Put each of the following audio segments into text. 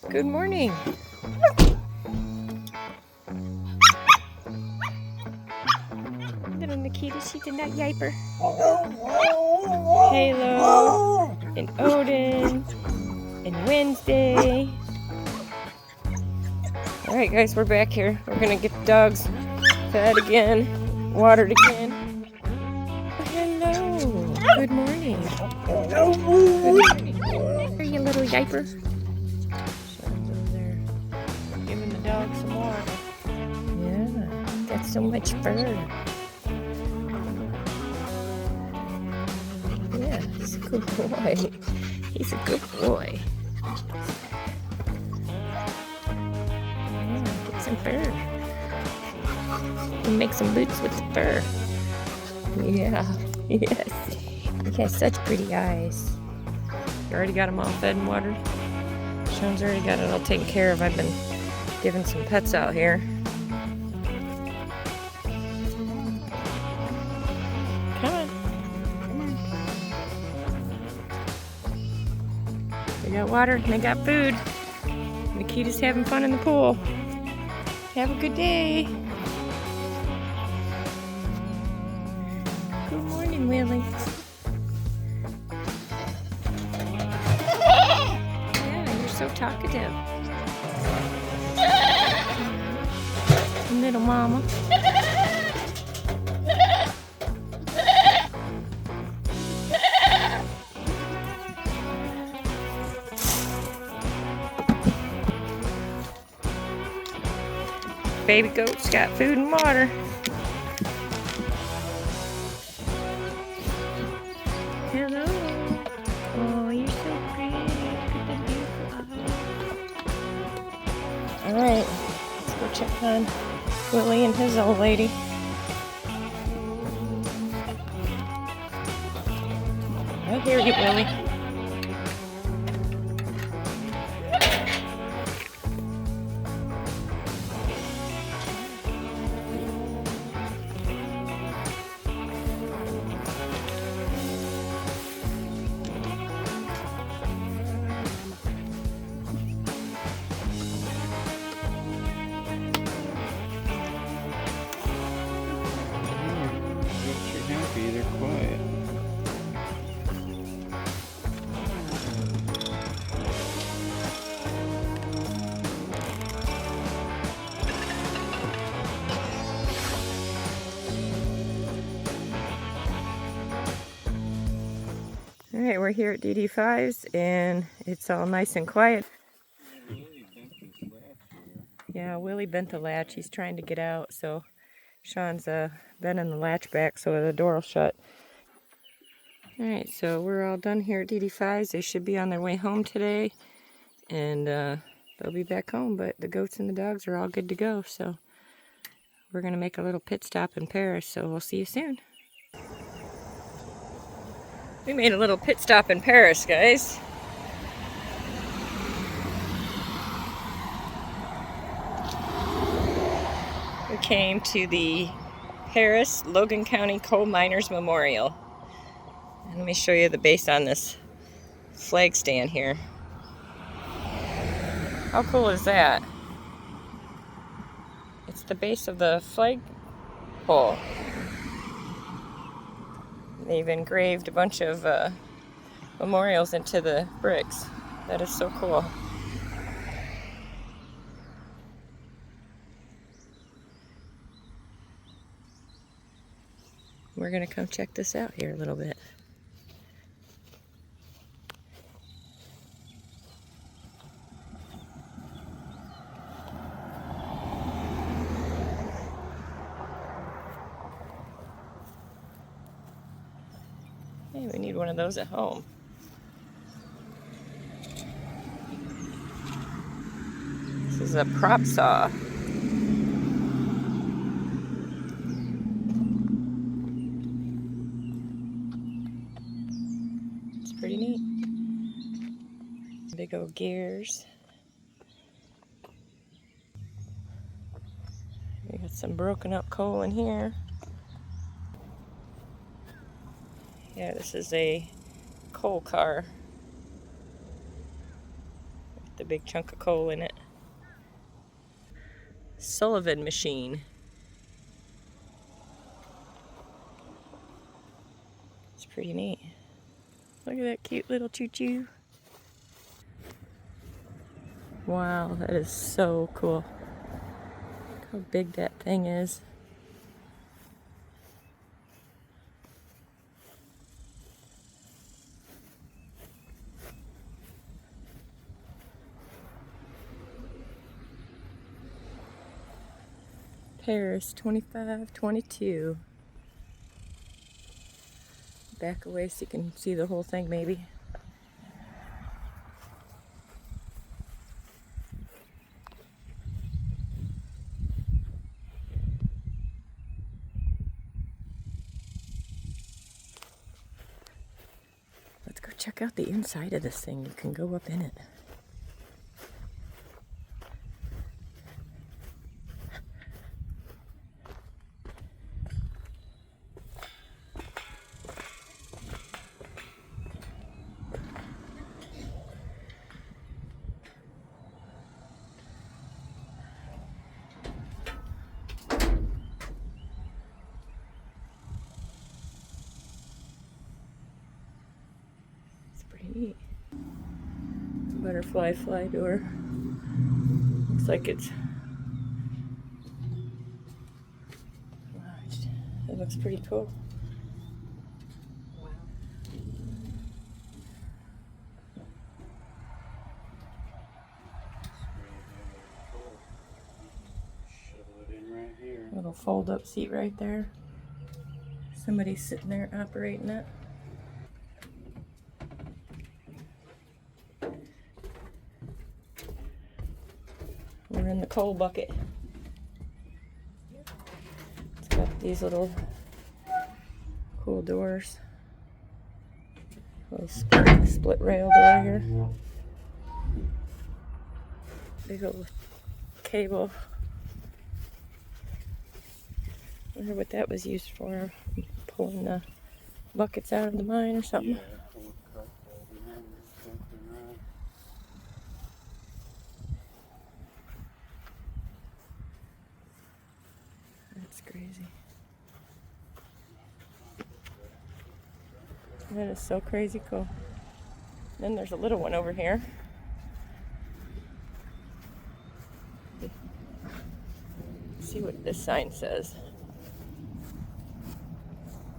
Good morning. Little Nikita, she's in that yiper. Halo and Odin and Wednesday. All right, guys, we're back here. We're gonna get the dogs fed again, watered again. Hello. Good morning. Good morning. Are you, little yiper? Sean's over there giving the dog some water. Yeah, got so much fur. Yeah, he's a good boy. He's a good boy. Yeah, get some fur. And make some boots with the fur. Yeah, yes. He has such pretty eyes. You already got him all fed and watered? Sean's already got it all taken care of. I've been giving some pets out here. Come on. They got water and they got food. Nikita's having fun in the pool. Have a good day. Good morning, Willie. Yeah, you're so talkative. Little mama. Baby goat's got food and water. Hello. Oh, you're so pretty. Look at that beautiful eye. All right, let's go check on Willie and his old lady. I hear you, Willie. They're quiet. All right, we're here at DD5's and it's all nice and quiet. Yeah, Willie bent the latch. He's trying to get out, so Sean's bending the latch back so the door will shut. All right, so we're all done here at DD5's. They should be on their way home today, and they'll be back home, but the goats and the dogs are all good to go, so we're going to make a little pit stop in Paris, so we'll see you soon. We made a little pit stop in Paris, guys. We came to the Paris Logan County Coal Miners Memorial. And let me show you the base on this flag stand here. How cool is that? It's the base of the flag pole. They've engraved a bunch of memorials into the bricks. That is so cool. We're gonna come check this out here a little bit. Hey, we need one of those at home. This is a prop saw. It's pretty neat. Big old gears. We got some broken up coal in here. Yeah, this is a coal car. the big chunk of coal in it. Sullivan machine. It's pretty neat. Look at that cute little choo-choo. Wow, that is so cool. Look how big that thing is. Paris 2522. Back away so you can see the whole thing maybe. Let's go check out the inside of this thing. You can go up in it. Neat. Butterfly fly door. Looks like it's. It looks pretty cool. Wow. Shovel it in right here. Little fold-up seat right there. Somebody's sitting there operating it. We're in the coal bucket. It's got these little cool doors. Little split rail door here. Big old cable. Wonder what that was used for. Pulling the buckets out of the mine or something. Yeah, pull a cup over there or something, right? That's crazy. That is so crazy cool. Then there's a little one over here. Let's see what this sign says.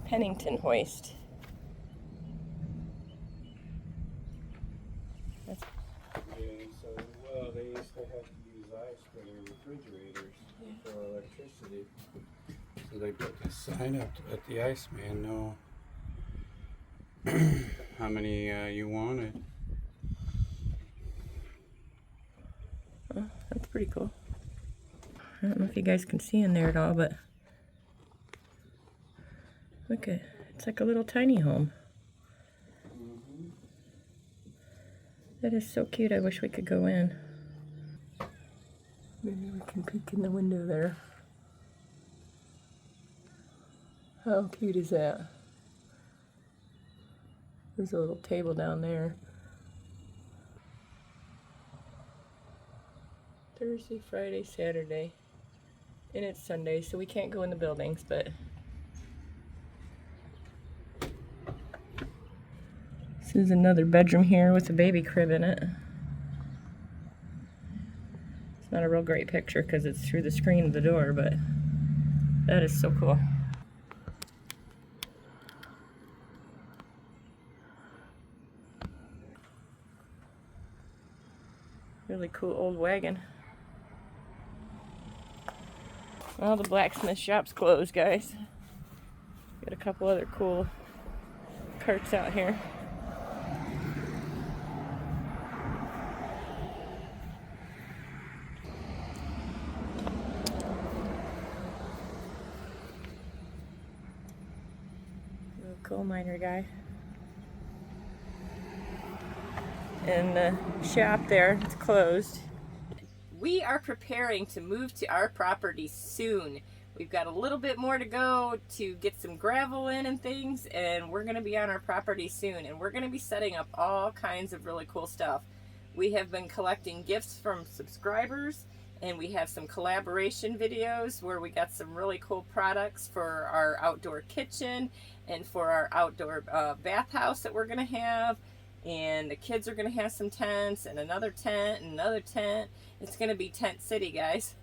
Pennington hoist. That's Yeah, so, well, they used to have to use ice for their refrigerators for electricity. So they put this sign up to let the iceman know how many you wanted. That's pretty cool. I don't know if you guys can see in there at all, but look at it's like a little tiny home. That is so cute. I wish we could go in. Maybe we can peek in the window there. How cute is that? There's a little table down there. Thursday, Friday, Saturday. And it's Sunday, so we can't go in the buildings, but this is another bedroom here with a baby crib in it. It's not a real great picture because it's through the screen of the door, but that is so cool. Really cool old wagon. Well, the blacksmith shop's closed, guys. Got a couple other cool carts out here. Little coal miner guy. And the shop there, it's closed. We are preparing to move to our property soon. We've got a little bit more to go to get some gravel in and things, and we're going to be on our property soon, and we're going to be setting up all kinds of really cool stuff. We have been collecting gifts from subscribers, and we have some collaboration videos where we got some really cool products for our outdoor kitchen and for our outdoor bathhouse that we're going to have. And the kids are going to have some tents and another tent and another tent. It's going to be tent city, guys.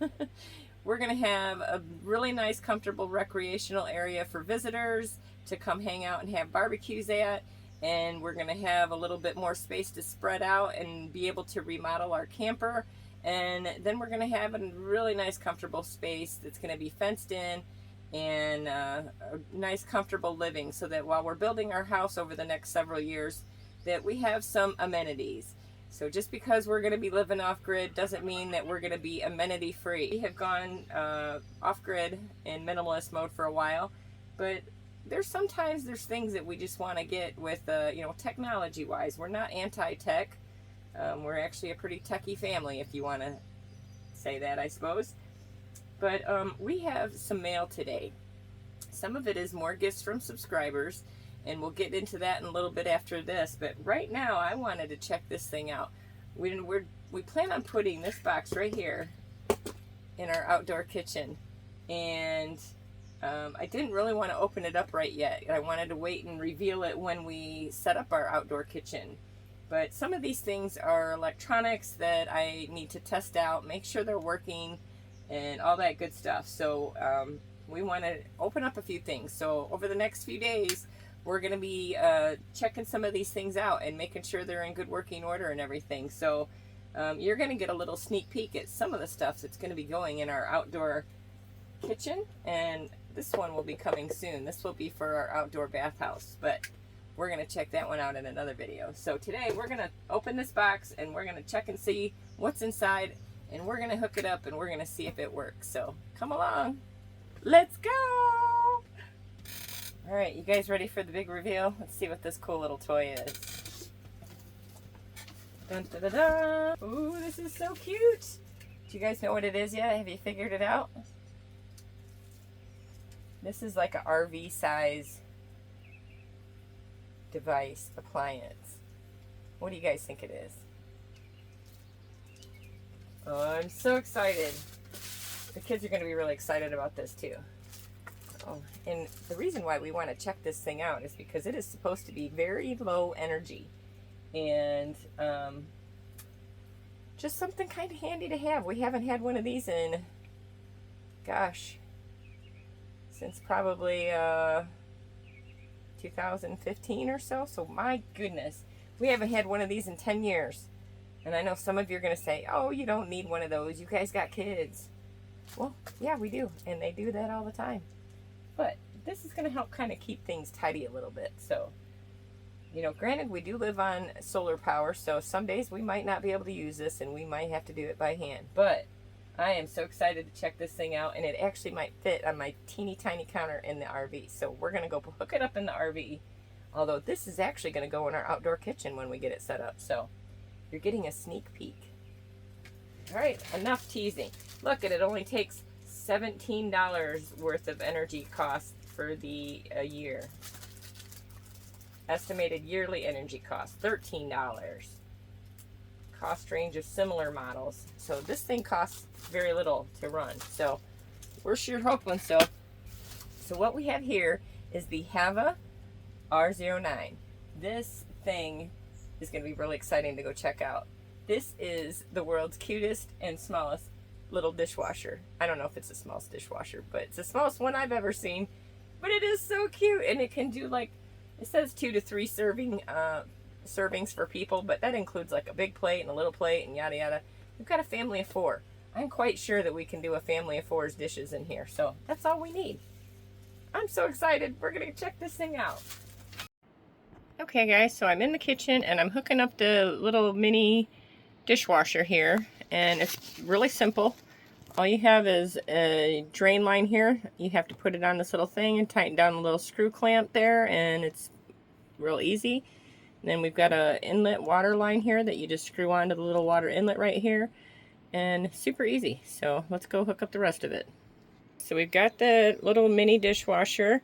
We're going to have a really nice, comfortable recreational area for visitors to come hang out and have barbecues at. And we're going to have a little bit more space to spread out and be able to remodel our camper. And then we're going to have a really nice, comfortable space that's going to be fenced in and a nice, comfortable living, so that while we're building our house over the next several years, that we have some amenities. So just because we're going to be living off-grid doesn't mean that we're going to be amenity-free. We have gone off-grid in minimalist mode for a while, but sometimes there's things that we just want to get with, you know, technology-wise. We're not anti-tech. We're actually a pretty techie family, if you want to say that, I suppose. But we have some mail today. Some of it is more gifts from subscribers, and we'll get into that in a little bit after this. But right now, I wanted to check this thing out. We plan on putting this box right here in our outdoor kitchen, and I didn't really want to open it up right yet. I wanted to wait and reveal it when we set up our outdoor kitchen. But some of these things are electronics that I need to test out, make sure they're working, and all that good stuff. So we want to open up a few things. So over the next few days, we're going to be checking some of these things out and making sure they're in good working order and everything. So you're going to get a little sneak peek at some of the stuff that's going to be going in our outdoor kitchen. And this one will be coming soon. This will be for our outdoor bathhouse, but we're going to check that one out in another video. So today we're going to open this box and we're going to check and see what's inside, and we're going to hook it up and we're going to see if it works. So come along. Let's go. All right, you guys ready for the big reveal? Let's see what this cool little toy is. Dun, da, da, da. Ooh, this is so cute. Do you guys know what it is yet? Have you figured it out? This is like an RV size device, appliance. What do you guys think it is? Oh, I'm so excited. The kids are going to be really excited about this too. Oh, and the reason why we want to check this thing out is because it is supposed to be very low energy, and just something kind of handy to have. We haven't had one of these in, gosh, since probably 2015 or so. So my goodness, we haven't had one of these in 10 years. And I know some of you are going to say, oh, you don't need one of those. You guys got kids. Well, yeah, we do. And they do that all the time. But this is going to help kind of keep things tidy a little bit. So, you know, granted, we do live on solar power, so some days we might not be able to use this and we might have to do it by hand. But I am so excited to check this thing out, and it actually might fit on my teeny tiny counter in the RV. So we're going to go hook it up in the RV, although this is actually going to go in our outdoor kitchen when we get it set up. So you're getting a sneak peek. All right, enough teasing. Look, it only takes $17 worth of energy cost for the year. Estimated yearly energy cost, $13. Cost range of similar models. So this thing costs very little to run. So we're sure hoping so. So what we have here is the HAVA R09. This thing is going to be really exciting to go check out. This is the world's cutest and smallest little dishwasher. I don't know if it's the smallest dishwasher, but it's the smallest one I've ever seen. But it is so cute, and it can do, like, it says 2 to 3 servings for people, but that includes like a big plate and a little plate and yada yada. We've got a family of 4. I'm quite sure that we can do a family of 4's dishes in here, so that's all we need. I'm so excited. We're gonna check this thing out. Okay guys, so I'm in the kitchen and I'm hooking up the little mini dishwasher here, and it's really simple. All you have is a drain line here. You have to put it on this little thing and tighten down the little screw clamp there, and it's real easy. And then we've got a inlet water line here that you just screw onto the little water inlet right here, and super easy. So let's go hook up the rest of it. So we've got the little mini dishwasher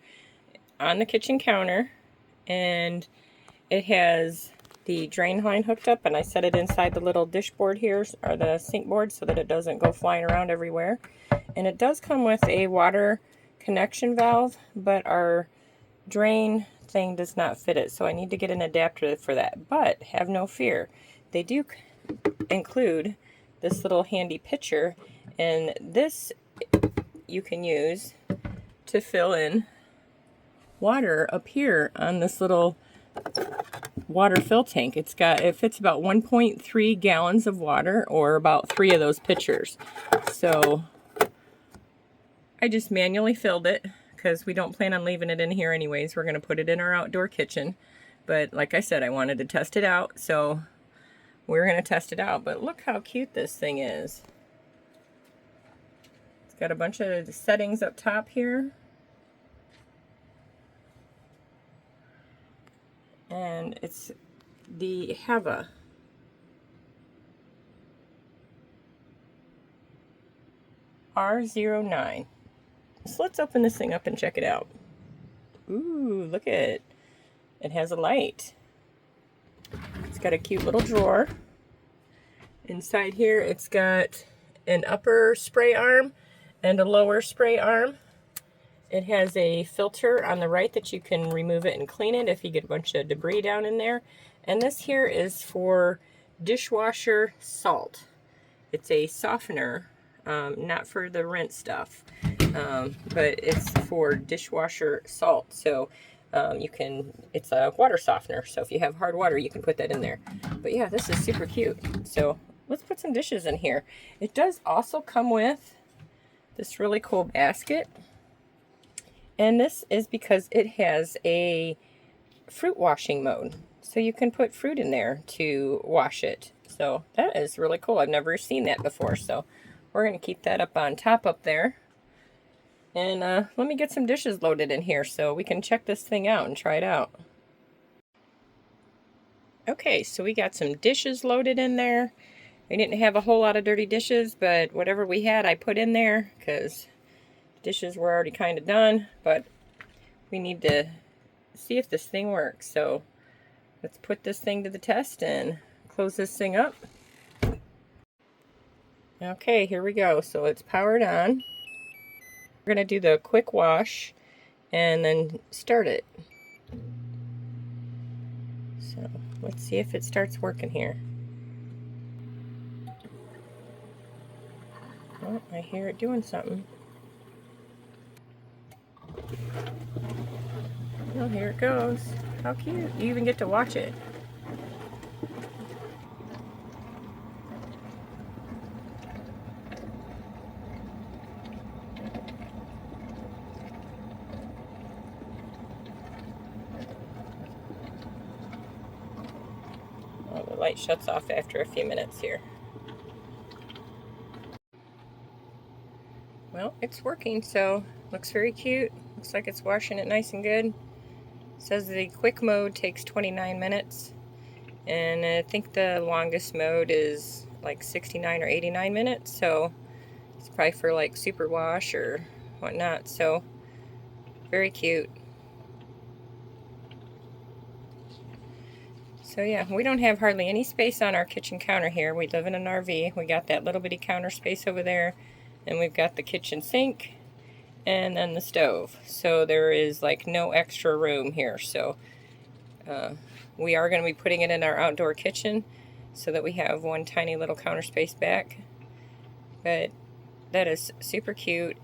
on the kitchen counter, and it has the drain line hooked up, and I set it inside the little dish board here, or the sink board, so that it doesn't go flying around everywhere. And it does come with a water connection valve, but our drain thing does not fit it, so I need to get an adapter for that. But have no fear, they do include this little handy pitcher, and this you can use to fill in water up here on this little water fill tank. It fits about 1.3 gallons of water, or about 3 of those pitchers. So I just manually filled it because we don't plan on leaving it in here anyways. We're going to put it in our outdoor kitchen. But like I said, I wanted to test it out, so we're going to test it out. But look how cute this thing is. It's got a bunch of settings up top here. And it's the HAVA R09. So let's open this thing up and check it out. Ooh, look at it. It has a light. It's got a cute little drawer. Inside here, it's got an upper spray arm and a lower spray arm. It has a filter on the right that you can remove it and clean it if you get a bunch of debris down in there. And this here is for dishwasher salt. It's a softener, not for the rinse stuff, but it's for dishwasher salt. So it's a water softener. So if you have hard water, you can put that in there. But yeah, this is super cute. So let's put some dishes in here. It does also come with this really cool basket. And this is because it has a fruit washing mode. So you can put fruit in there to wash it. So that is really cool. I've never seen that before. So we're going to keep that up on top up there. And let me get some dishes loaded in here so we can check this thing out and try it out. Okay, so we got some dishes loaded in there. We didn't have a whole lot of dirty dishes, but whatever we had I put in there because dishes were already kind of done, but we need to see if this thing works. So let's put this thing to the test and close this thing up. Okay, here we go. So it's powered on. We're going to do the quick wash and then start it. So let's see if it starts working here. Oh, I hear it doing something. Oh, here it goes. How cute. You even get to watch it. Oh, the light shuts off after a few minutes here. Well, it's working, so looks very cute. Looks like it's washing it nice and good. It says the quick mode takes 29 minutes. And I think the longest mode is like 69 or 89 minutes. So it's probably for like super wash or whatnot. So very cute. So yeah, we don't have hardly any space on our kitchen counter here. We live in an RV. We got that little bitty counter space over there. And we've got the kitchen sink and then the stove. So there is like no extra room here. So we are going to be putting it in our outdoor kitchen so that we have one tiny little counter space back. But that is super cute.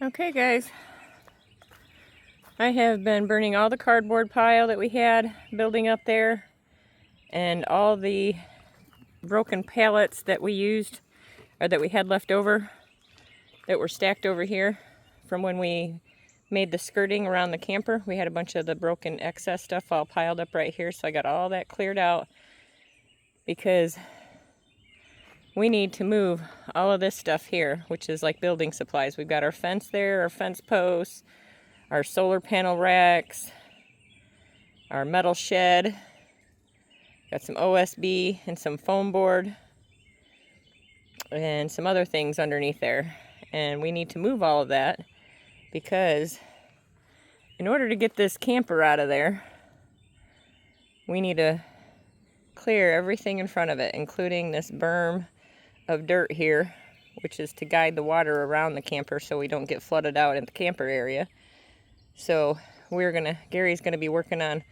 Okay guys, I have been burning all the cardboard pile that we had building up there and all the broken pallets that we used or that we had left over that were stacked over here from when we made the skirting around the camper. We had a bunch of the broken excess stuff all piled up right here, so I got all that cleared out because we need to move all of this stuff here, which is like building supplies. We've got our fence there, our fence posts, our solar panel racks, our metal shed, got some OSB and some foam board and some other things underneath there. And we need to move all of that because in order to get this camper out of there, we need to clear everything in front of it, including this berm of dirt here, which is to guide the water around the camper so we don't get flooded out in the camper area. So Gary's gonna be working on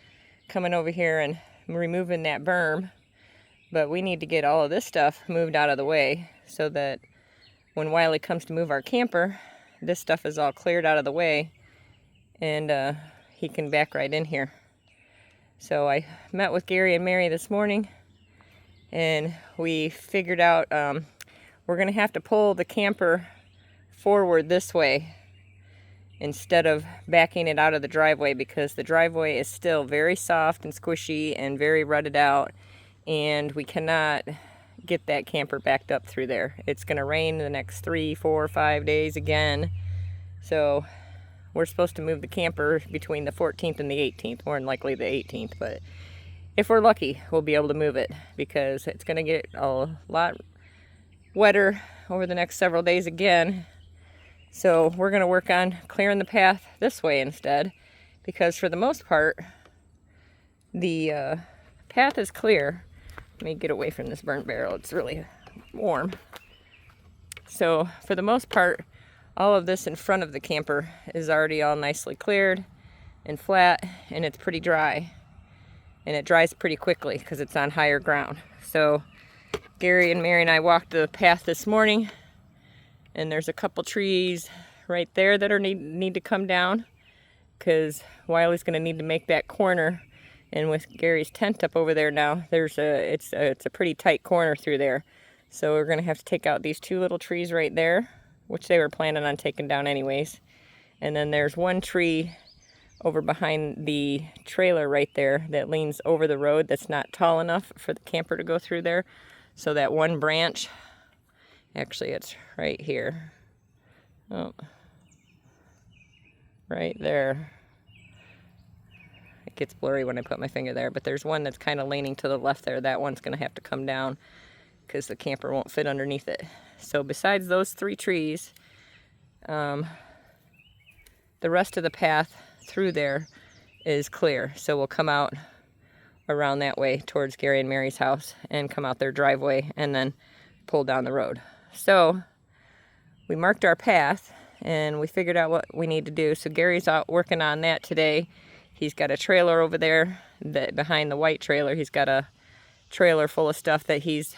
coming over here and removing that berm, but we need to get all of this stuff moved out of the way so that when Wiley comes to move our camper, this stuff is all cleared out of the way and he can back right in here. So I met with Gary and Mary this morning and we figured out we're going to have to pull the camper forward this way instead of backing it out of the driveway because the driveway is still very soft and squishy and very rutted out, and we cannot get that camper backed up through there. It's going to rain the next 3, 4, 5 days again, so we're supposed to move the camper between the 14th and the 18th, more than likely the 18th, but if we're lucky, we'll be able to move it because it's going to get a lot wetter over the next several days again. So we're going to work on clearing the path this way instead, because for the most part, the path is clear. Let me get away from this burnt barrel. It's really warm. So for the most part, all of this in front of the camper is already all nicely cleared and flat, and it's pretty dry. And it dries pretty quickly because it's on higher ground. So Gary and Mary and I walked the path this morning, and there's a couple trees right there that need to come down because Wiley's going to need to make that corner. And with Gary's tent up over there now, it's a pretty tight corner through there. So we're going to have to take out these 2 little trees right there, which they were planning on taking down anyways. And then there's one tree over behind the trailer right there that leans over the road that's not tall enough for the camper to go through there. So that one branch, actually it's right here. Oh, right there. It gets blurry when I put my finger there, but there's one that's kind of leaning to the left there. That one's going to have to come down because the camper won't fit underneath it. So besides those 3 trees, the rest of the path through there is clear. So we'll come out around that way towards Gary and Mary's house and come out their driveway and then pull down the road. So we marked our path and we figured out what we need to do. So Gary's out working on that today. He's got a trailer over there that behind the white trailer. He's got a trailer full of stuff that he's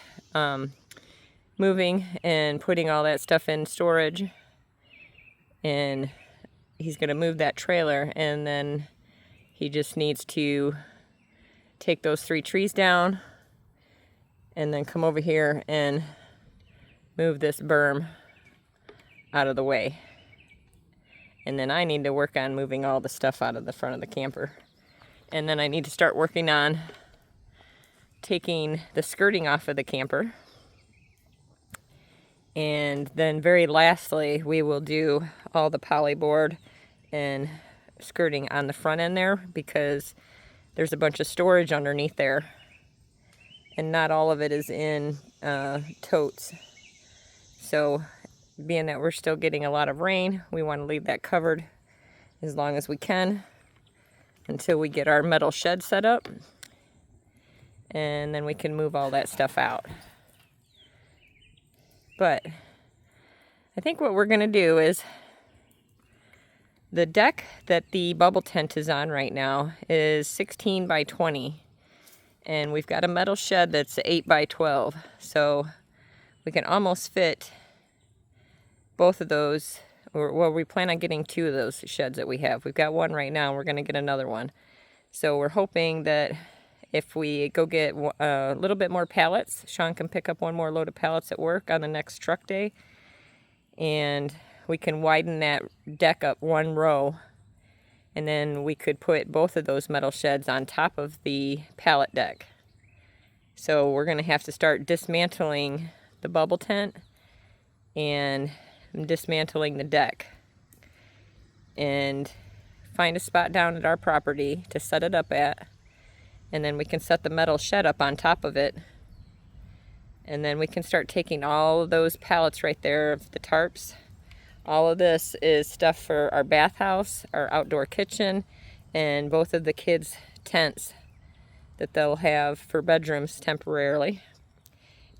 moving and putting all that stuff in storage. And he's going to move that trailer, and then he just needs to take those 3 trees down and then come over here and move this berm out of the way. And then I need to work on moving all the stuff out of the front of the camper. And then I need to start working on taking the skirting off of the camper. And then very lastly, we will do all the polyboard and skirting on the front end there because there's a bunch of storage underneath there. And not all of it is in totes. So being that we're still getting a lot of rain, we want to leave that covered as long as we can until we get our metal shed set up. And then we can move all that stuff out. But I think what we're going to do is the deck that the bubble tent is on right now is 16 by 20. And we've got a metal shed that's 8 by 12. So we can almost fit both of those well, we plan on getting 2 of those sheds that we have. We've got one right now. We're going to get another one. So we're hoping that if we go get a little bit more pallets, Sean can pick up one more load of pallets at work on the next truck day. And we can widen that deck up 1 row. And then we could put both of those metal sheds on top of the pallet deck. So we're going to have to start dismantling the bubble tent and dismantling the deck. And find a spot down at our property to set it up at. And then we can set the metal shed up on top of it. And then we can start taking all of those pallets right there of the tarps. All of this is stuff for our bathhouse, our outdoor kitchen, and both of the kids' tents that they'll have for bedrooms temporarily.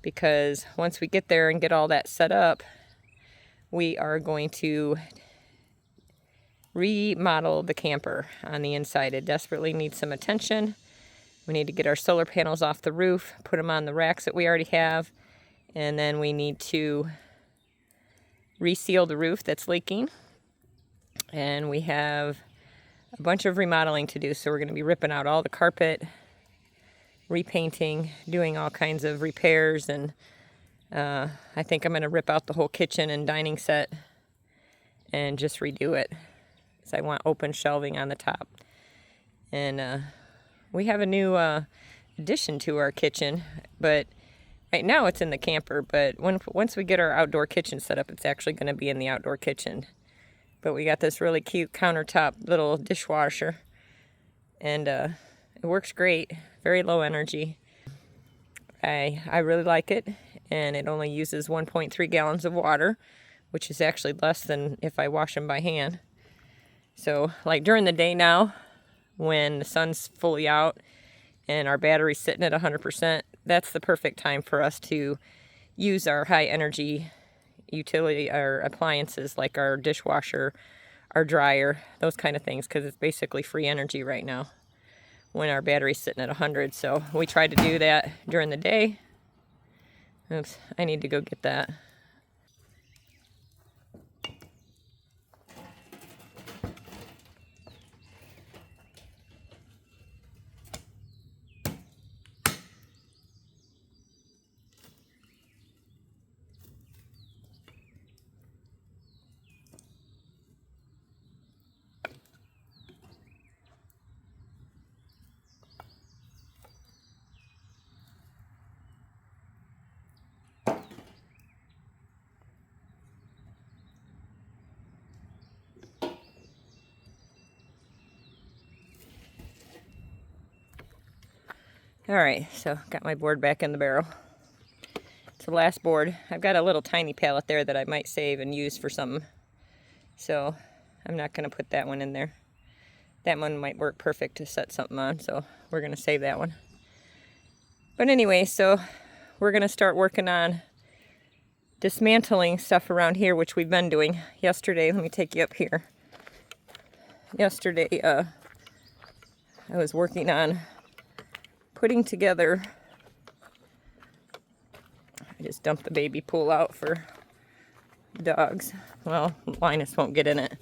Because once we get there and get all that set up, we are going to remodel the camper on the inside. It desperately needs some attention. We need to get our solar panels off the roof, put them on the racks that we already have, and then we need to reseal the roof that's leaking. And we have a bunch of remodeling to do, so we're going to be ripping out all the carpet, repainting, doing all kinds of repairs, and I think I'm going to rip out the whole kitchen and dining set and just redo it. So I want open shelving on the top. And we have a new addition to our kitchen, but right now it's in the camper. But once we get our outdoor kitchen set up, it's actually going to be in the outdoor kitchen. But we got this really cute countertop little dishwasher, and it works great. Very low energy. I really like it, and it only uses 1.3 gallons of water, which is actually less than if I wash them by hand. So like during the day now, when the sun's fully out and our battery's sitting at 100%, that's the perfect time for us to use our high energy utility, our appliances like our dishwasher, our dryer, those kind of things, because it's basically free energy right now when our battery's sitting at 100. So we try to do that during the day. Oops, I need to go get that. Alright, so got my board back in the barrel. It's the last board. I've got a little tiny pallet there that I might save and use for something. So I'm not going to put that one in there. That one might work perfect to set something on, so we're going to save that one. But anyway, so we're going to start working on dismantling stuff around here, which we've been doing. Yesterday, let me take you up here. Yesterday, I was working on putting together, I just dumped the baby pool out for dogs. Well, Linus won't get in it.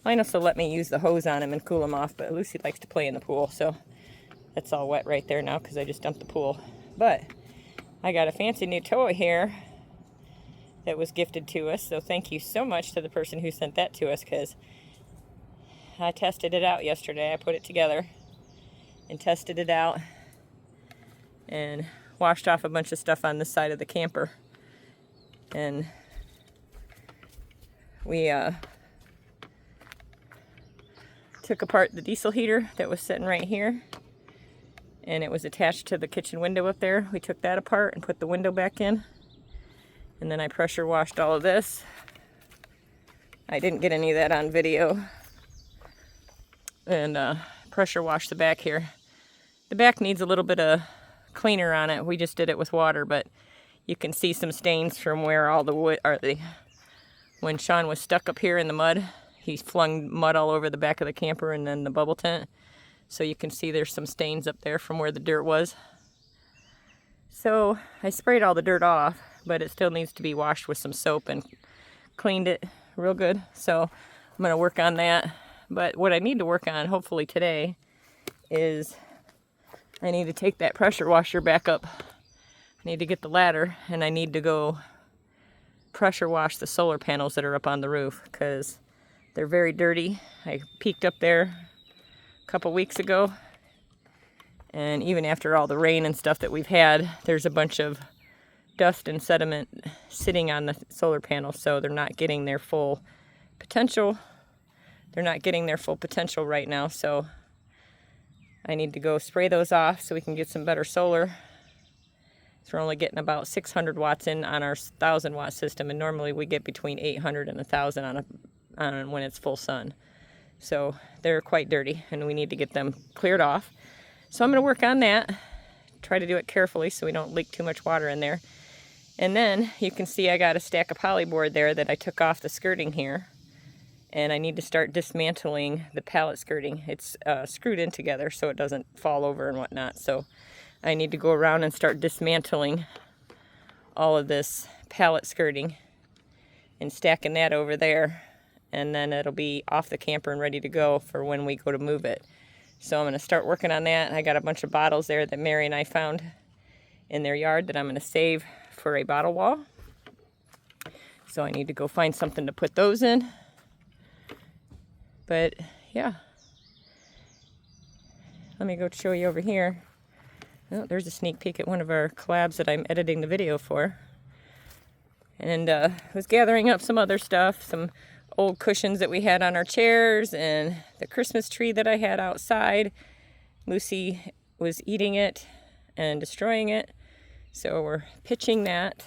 Linus will let me use the hose on him and cool him off, but Lucy likes to play in the pool, so that's all wet right there now because I just dumped the pool. But I got a fancy new toy here that was gifted to us, so thank you so much to the person who sent that to us, because I tested it out yesterday. I put it together and tested it out and washed off a bunch of stuff on this side of the camper. And we took apart the diesel heater that was sitting right here, and it was attached to the kitchen window up there. We took that apart and put the window back in, and then I pressure washed all of this. I didn't get any of that on video. And pressure washed the back here. The back needs a little bit of cleaner on it. We just did it with water, but you can see some stains from where all the wood are. When Sean was stuck up here in the mud, he flung mud all over the back of the camper and then the bubble tent. So you can see there's some stains up there from where the dirt was. So I sprayed all the dirt off, but it still needs to be washed with some soap and cleaned it real good. So I'm going to work on that. But what I need to work on, hopefully today, is I need to take that pressure washer back up. I need to get the ladder, and I need to go pressure wash the solar panels that are up on the roof, because they're very dirty. I peeked up there a couple weeks ago, and even after all the rain and stuff that we've had, there's a bunch of dust and sediment sitting on the solar panels, so they're not getting their full potential. They're not getting their full potential right now, so I need to go spray those off so we can get some better solar. So we're only getting about 600 watts in on our 1,000 watt system, and normally we get between 800 and 1,000 on when it's full sun. So they're quite dirty, and we need to get them cleared off. So I'm going to work on that, try to do it carefully so we don't leak too much water in there. And then you can see I got a stack of polyboard there that I took off the skirting here, and I need to start dismantling the pallet skirting. It's screwed in together so it doesn't fall over and whatnot. So I need to go around and start dismantling all of this pallet skirting and stacking that over there, and then it'll be off the camper and ready to go for when we go to move it. So I'm going to start working on that. I got a bunch of bottles there that Mary and I found in their yard that I'm going to save for a bottle wall. So I need to go find something to put those in. But yeah, let me go show you over here. Oh, there's a sneak peek at one of our collabs that I'm editing the video for. And was gathering up some other stuff, some old cushions that we had on our chairs, and the Christmas tree that I had outside. Lucy was eating it and destroying it, so we're pitching that.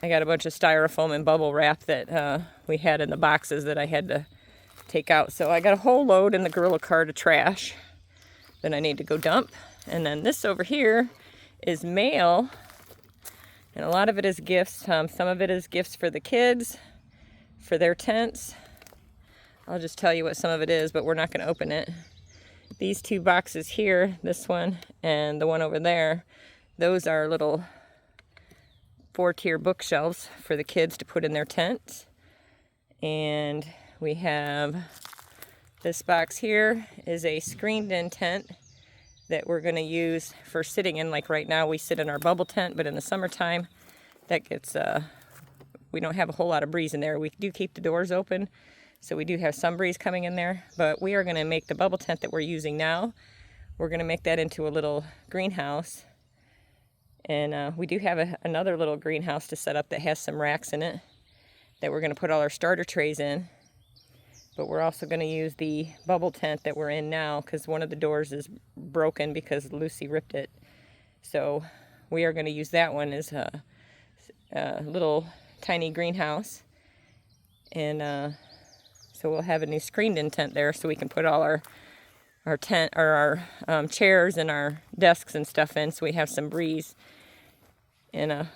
I got a bunch of styrofoam and bubble wrap that we had in the boxes that I had to take out. So I got a whole load in the Gorilla cart of trash that I need to go dump. And then this over here is mail, and a lot of it is gifts. Some of it is gifts for the kids, for their tents. I'll just tell you what some of it is, but we're not going to open it. These two boxes here, this one and the one over there, those are little 4-tier bookshelves for the kids to put in their tents. And we have this box here is a screened-in tent that we're going to use for sitting in. Like right now we sit in our bubble tent, but in the summertime that gets we don't have a whole lot of breeze in there. We do keep the doors open, so we do have some breeze coming in there, but we are going to make the bubble tent that we're using now, we're going to make that into a little greenhouse. And we do have another little greenhouse to set up that has some racks in it that we're going to put all our starter trays in. But we're also going to use the bubble tent that we're in now, because one of the doors is broken because Lucy ripped it. So we are going to use that one as a little tiny greenhouse. And so we'll have a new screened-in tent there, so we can put all our tent or our chairs and our desks and stuff in, so we have some breeze in a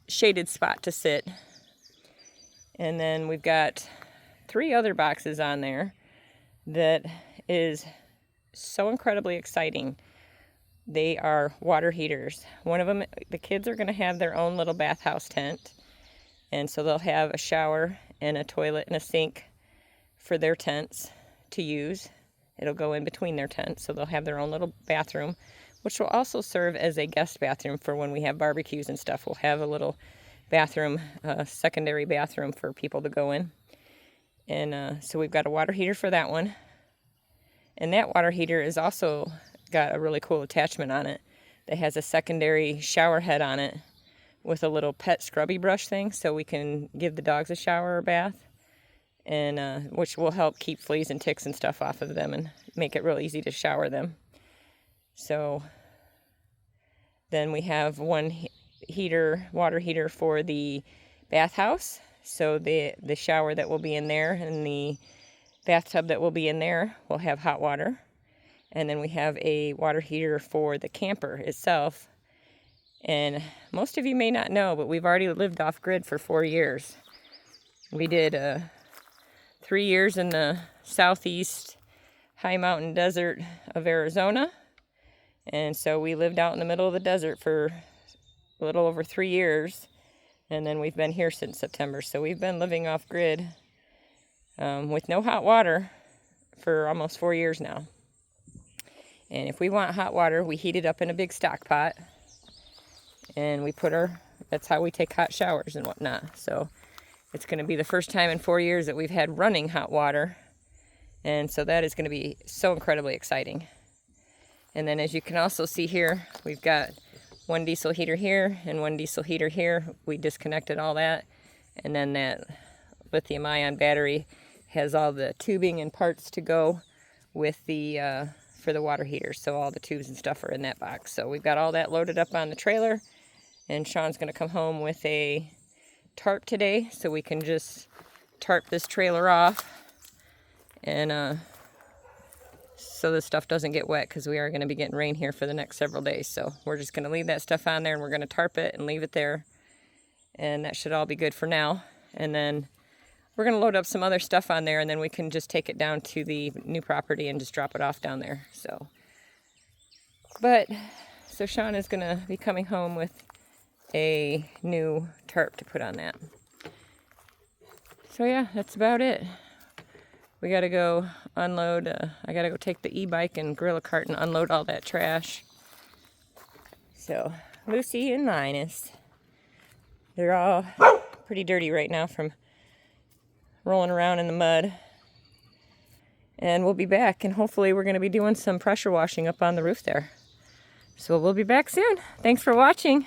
shaded spot to sit. And then we've got 3 other boxes on there that is so incredibly exciting. They are water heaters. One of them, the kids are going to have their own little bathhouse tent, and so they'll have a shower and a toilet and a sink for their tents to use. It'll go in between their tents, so they'll have their own little bathroom, which will also serve as a guest bathroom for when we have barbecues and stuff. We'll have a little bathroom, secondary bathroom for people to go in. And so we've got a water heater for that one. And that water heater is also got a really cool attachment on it that has a secondary shower head on it with a little pet scrubby brush thing, so we can give the dogs a shower or bath, and which will help keep fleas and ticks and stuff off of them and make it real easy to shower them. So then we have one water heater for the bathhouse. So the shower that will be in there and the bathtub that will be in there will have hot water. And then we have a water heater for the camper itself. And most of you may not know, but we've already lived off-grid for 4 years. We did 3 years in the southeast high mountain desert of Arizona. And so we lived out in the middle of the desert for a little over 3 years. And then we've been here since September. So we've been living off grid with no hot water for almost 4 years now. And if we want hot water, we heat it up in a big stock pot. And we put that's how we take hot showers and whatnot. So it's going to be the first time in 4 years that we've had running hot water. And so that is going to be so incredibly exciting. And then as you can also see here, we've got one diesel heater here and one diesel heater here. We disconnected all that. And then that lithium ion battery has all the tubing and parts to go with the for the water heater. So all the tubes and stuff are in that box. So we've got all that loaded up on the trailer. And Sean's going to come home with a tarp today so we can just tarp this trailer off. And so this stuff doesn't get wet, because we are going to be getting rain here for the next several days. So we're just going to leave that stuff on there, and we're going to tarp it and leave it there. And that should all be good for now. And then we're going to load up some other stuff on there, and then we can just take it down to the new property and just drop it off down there. So Sean is going to be coming home with a new tarp to put on that. So yeah, that's about it. We got to go unload. I got to go take the e-bike and gorilla cart and unload all that trash. So Lucy and Linus, they're all pretty dirty right now from rolling around in the mud. And we'll be back, and hopefully we're going to be doing some pressure washing up on the roof there. So we'll be back soon. Thanks for watching.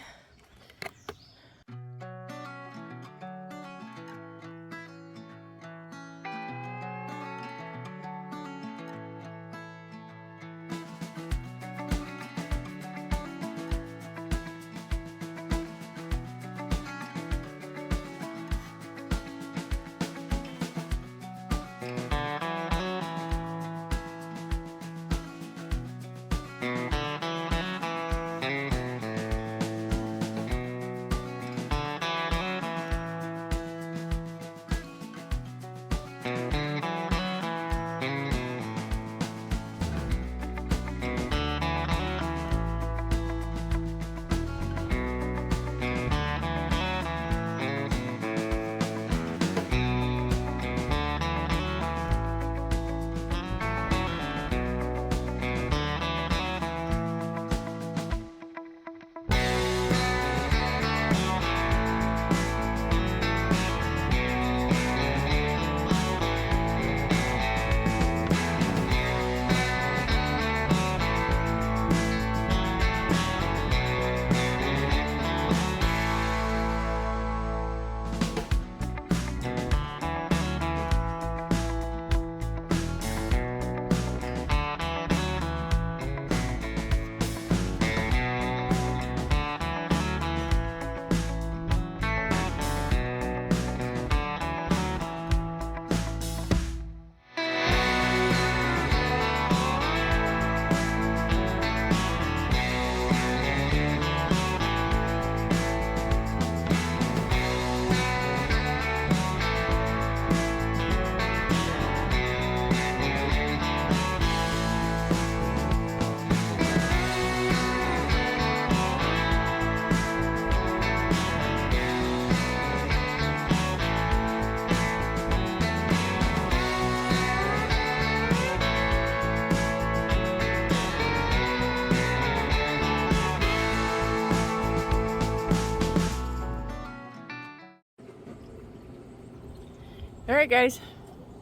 Alright guys,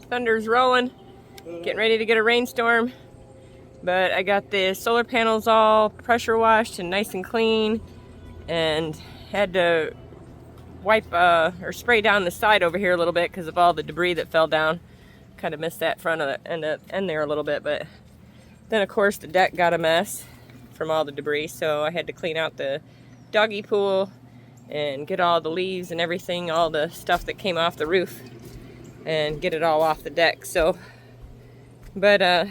thunder's rolling, getting ready to get a rainstorm, but I got the solar panels all pressure washed and nice and clean, and had to wipe or spray down the side over here a little bit because of all the debris that fell down. Kind of missed that front of the end there a little bit, but then of course the deck got a mess from all the debris, so I had to clean out the doggy pool and get all the leaves and everything, all the stuff that came off the roof, and get it all off the deck. So, but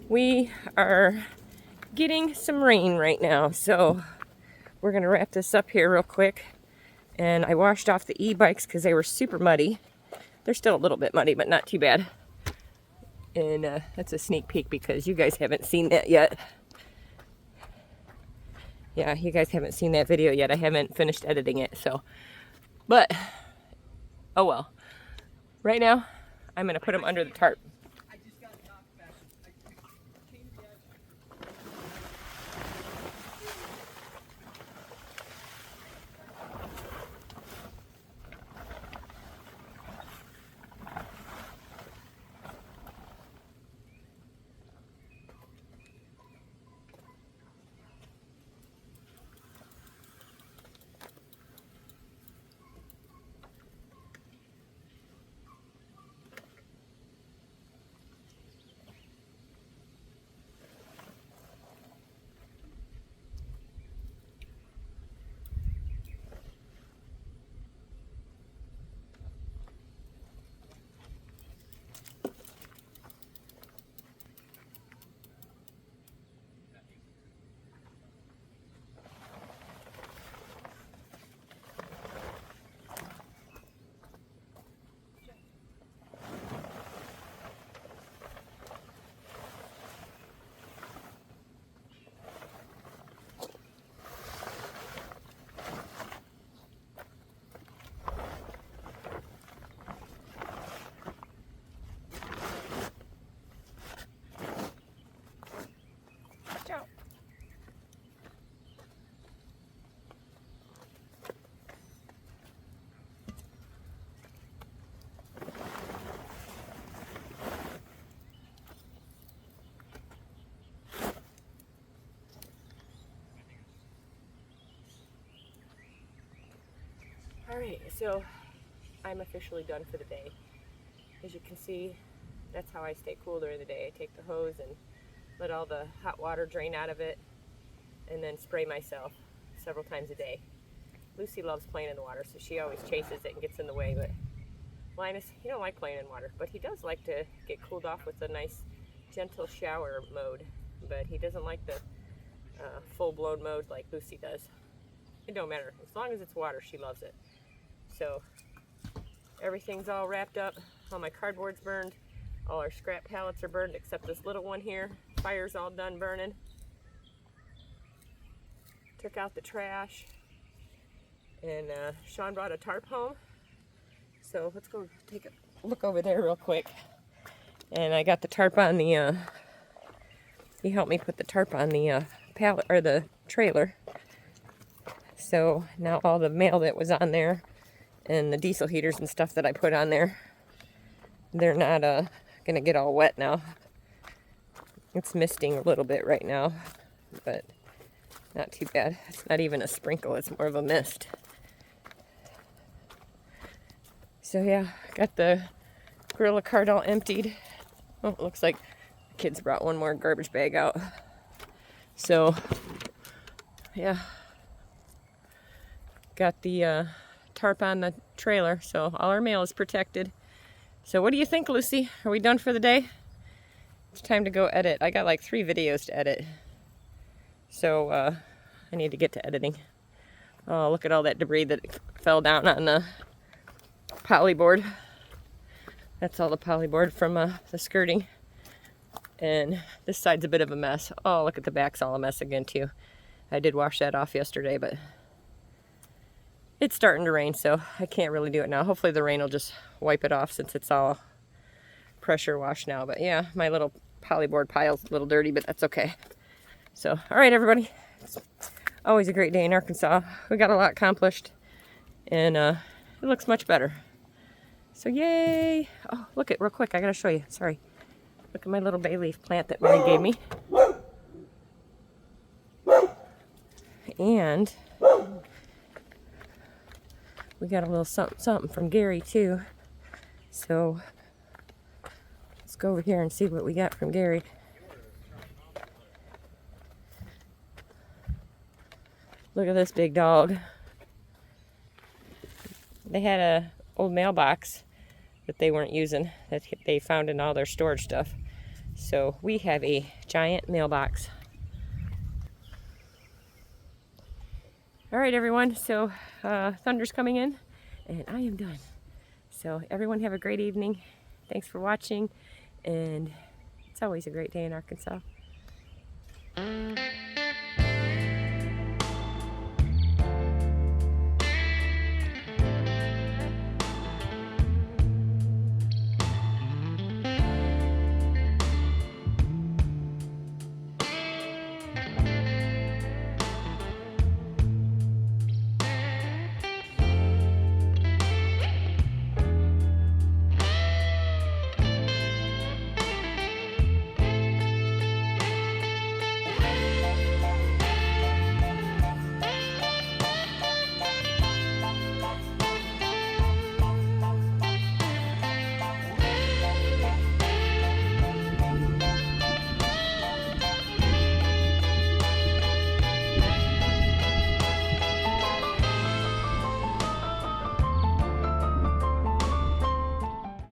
we are getting some rain right now, so we're gonna wrap this up here real quick. And I washed off the e-bikes because they were super muddy. They're still a little bit muddy, but not too bad. And that's a sneak peek because you guys haven't seen that yet. Yeah, you guys haven't seen that video yet. I haven't finished editing it, so. But, oh well. Right now, I'm going to put them under the tarp. Alright, so I'm officially done for the day. As you can see, that's how I stay cool during the day. I take the hose and let all the hot water drain out of it, and then spray myself several times a day. Lucy loves playing in the water, so she always chases it and gets in the way, but Linus, he don't like playing in water, but he does like to get cooled off with a nice gentle shower mode, but he doesn't like the full-blown mode like Lucy does. It don't matter. As long as it's water, she loves it. So everything's all wrapped up. All my cardboard's burned. All our scrap pallets are burned except this little one here. Fire's all done burning. Took out the trash. And Sean brought a tarp home. So let's go take a look over there real quick. And I got the tarp on the, he helped me put the tarp on the pallet, or the trailer. So now all the mail that was on there and the diesel heaters and stuff that I put on there, they're not gonna get all wet now. It's misting a little bit right now, but not too bad. It's not even a sprinkle, it's more of a mist. So yeah, got the Gorilla cart all emptied. Oh, it looks like the kids brought one more garbage bag out. So yeah, got the tarp on the trailer, so all our mail is protected. So what do you think, Lucy? Are we done for the day? It's time to go edit. I got like 3 videos to edit. So I need to get to editing. Oh, look at all that debris that fell down on the polyboard. That's all the polyboard from the skirting. And this side's a bit of a mess. Oh, look at the back's all a mess again too. I did wash that off yesterday, but it's starting to rain, so I can't really do it now. Hopefully the rain will just wipe it off since it's all pressure washed now. But yeah, my little polyboard pile's a little dirty, but that's okay. So, all right, everybody. It's always a great day in Arkansas. We got a lot accomplished, and it looks much better. So yay! Oh, look it real quick. I gotta show you. Sorry. Look at my little bay leaf plant that Minnie gave me. And we got a little something from Gary too. So let's go over here and see what we got from Gary. Look at this big dog. They had a old mailbox that they weren't using, that they found in all their storage stuff. So we have a giant mailbox. All right, everyone. So thunder's coming in, and I am done. So everyone have a great evening. Thanks for watching, and it's always a great day in Arkansas.